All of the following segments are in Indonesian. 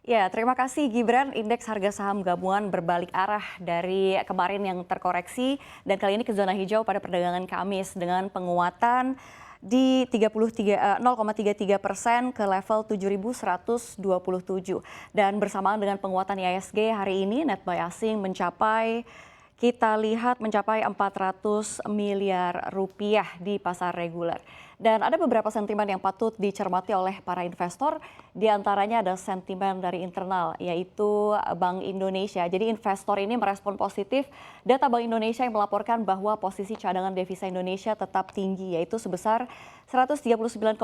Ya, terima kasih Gibran. Indeks harga saham gabungan berbalik arah dari kemarin yang terkoreksi dan kali ini ke zona hijau pada perdagangan Kamis dengan penguatan di 0,33% ke level 7.127 dan bersamaan dengan penguatan IHSG hari ini net buy asing mencapai 400 miliar rupiah di pasar reguler. Dan ada beberapa sentimen yang patut dicermati oleh para investor, di antaranya ada sentimen dari internal, yaitu Bank Indonesia. Jadi investor ini merespon positif data Bank Indonesia yang melaporkan bahwa posisi cadangan devisa Indonesia tetap tinggi, yaitu sebesar 139,1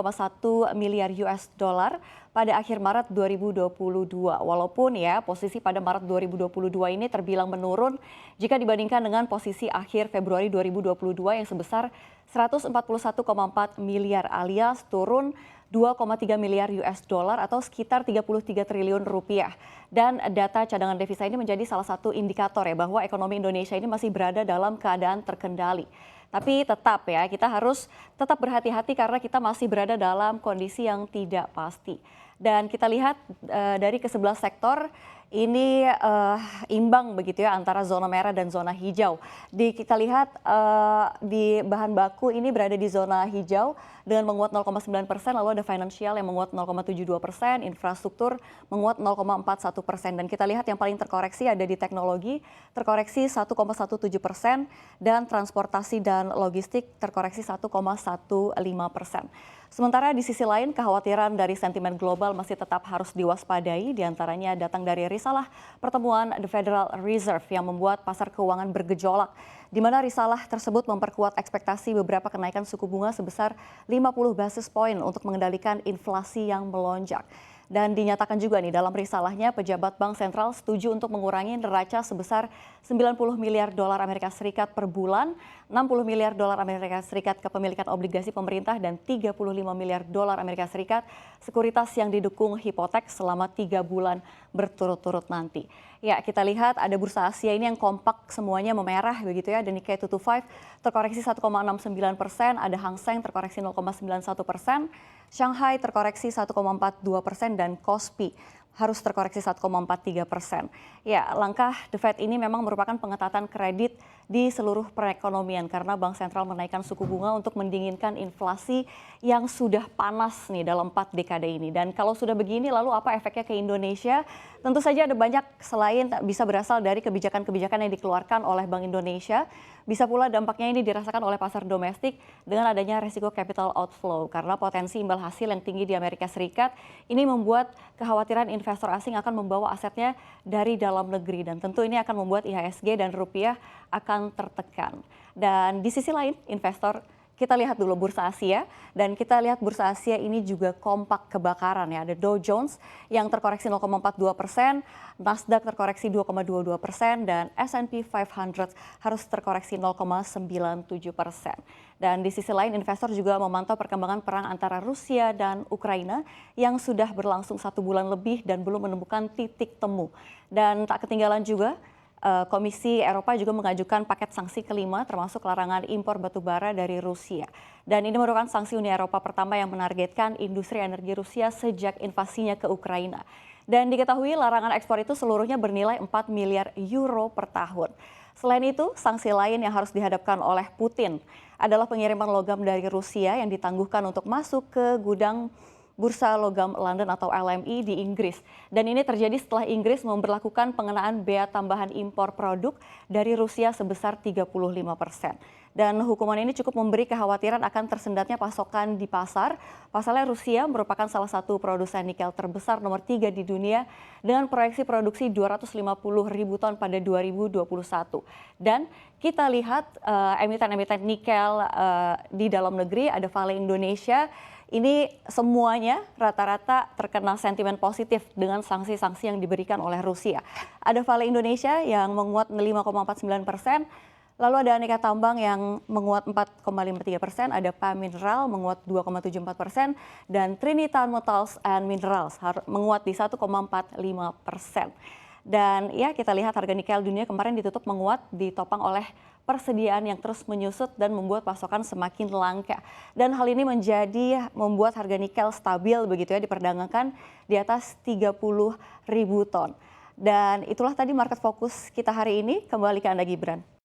miliar US dollar pada akhir Maret 2022. Walaupun ya posisi pada Maret 2022 ini terbilang menurun jika dibandingkan dengan posisi akhir Februari 2022 yang sebesar 141,4 miliar alias turun 2,3 miliar US dollar atau sekitar 33 triliun rupiah. Dan data cadangan devisa ini menjadi salah satu indikator ya bahwa ekonomi Indonesia ini masih berada dalam keadaan terkendali. Tapi tetap ya kita harus tetap berhati-hati karena kita masih berada dalam kondisi yang tidak pasti. Dan kita lihat dari ke-11 sektor ini imbang begitu ya antara zona merah dan zona hijau. Kita lihat di bahan baku ini berada di zona hijau dengan menguat 0,9%, lalu ada financial yang menguat 0,72%, infrastruktur menguat 0,41%. Dan kita lihat yang paling terkoreksi ada di teknologi, terkoreksi 1,17%, dan transportasi dan logistik terkoreksi 1,15%. Sementara di sisi lain, kekhawatiran dari sentimen global masih tetap harus diwaspadai, diantaranya datang dari risalah pertemuan The Federal Reserve yang membuat pasar keuangan bergejolak, di mana risalah tersebut memperkuat ekspektasi beberapa kenaikan suku bunga sebesar 50 basis point untuk mengendalikan inflasi yang melonjak. Dan dinyatakan juga nih dalam risalahnya pejabat Bank Sentral setuju untuk mengurangi neraca sebesar 90 miliar dolar Amerika Serikat per bulan, 60 miliar dolar Amerika Serikat kepemilikan obligasi pemerintah dan 35 miliar dolar Amerika Serikat sekuritas yang didukung hipotek selama 3 bulan berturut-turut nanti. Ya, kita lihat ada bursa Asia ini yang kompak semuanya memerah begitu ya. Dan Nikkei 225 terkoreksi 1,69%, ada Hang Seng terkoreksi 0,91%, Shanghai terkoreksi 1,42% dan Kospi harus terkoreksi 1,43%. Ya, langkah The Fed ini memang merupakan pengetatan kredit di seluruh perekonomian karena Bank Sentral menaikkan suku bunga untuk mendinginkan inflasi yang sudah panas nih dalam 4 dekade ini. Dan kalau sudah begini lalu apa efeknya ke Indonesia? Tentu saja ada banyak selain bisa berasal dari kebijakan-kebijakan yang dikeluarkan oleh Bank Indonesia. Bisa pula dampaknya ini dirasakan oleh pasar domestik dengan adanya resiko capital outflow karena potensi imbal hasil yang tinggi di Amerika Serikat ini membuat kekhawatiran investor asing akan membawa asetnya dari dalam negeri dan tentu ini akan membuat IHSG dan rupiah akan tertekan. Dan di sisi lain investor kita lihat dulu bursa Asia dan kita lihat bursa Asia ini juga kompak kebakaran ya. Ada Dow Jones yang terkoreksi 0,42%, Nasdaq terkoreksi 2,22% dan S&P 500 harus terkoreksi 0,97%. Dan di sisi lain investor juga memantau perkembangan perang antara Rusia dan Ukraina yang sudah berlangsung 1 bulan lebih dan belum menemukan titik temu. Dan tak ketinggalan juga Komisi Eropa juga mengajukan paket sanksi kelima termasuk larangan impor batu bara dari Rusia. Dan ini merupakan sanksi Uni Eropa pertama yang menargetkan industri energi Rusia sejak invasinya ke Ukraina. Dan diketahui larangan ekspor itu seluruhnya bernilai 4 miliar euro per tahun. Selain itu, sanksi lain yang harus dihadapkan oleh Putin adalah pengiriman logam dari Rusia yang ditangguhkan untuk masuk ke gudang Bursa Logam London atau LME di Inggris. Dan ini terjadi setelah Inggris memberlakukan pengenaan bea tambahan impor produk dari Rusia sebesar 35%. Dan hukuman ini cukup memberi kekhawatiran akan tersendatnya pasokan di pasar. Pasalnya Rusia merupakan salah satu produsen nikel terbesar nomor 3 di dunia dengan proyeksi produksi 250 ribu ton pada 2021. Dan kita lihat emiten-emiten nikel di dalam negeri ada Vale Indonesia. Ini semuanya rata-rata terkena sentimen positif dengan sanksi-sanksi yang diberikan oleh Rusia. Ada Vale Indonesia yang menguat 5,49%, lalu ada Aneka Tambang yang menguat 4,53%, ada PAM Mineral menguat 2,74%, dan Trinitan Metals and Minerals menguat di 1,45%. Dan ya kita lihat harga nikel dunia kemarin ditutup menguat ditopang oleh persediaan yang terus menyusut dan membuat pasokan semakin langka. Dan hal ini membuat harga nikel stabil begitu ya diperdagangkan di atas 30.000 ton. Dan itulah tadi market fokus kita hari ini. Kembali ke Anda Gibran.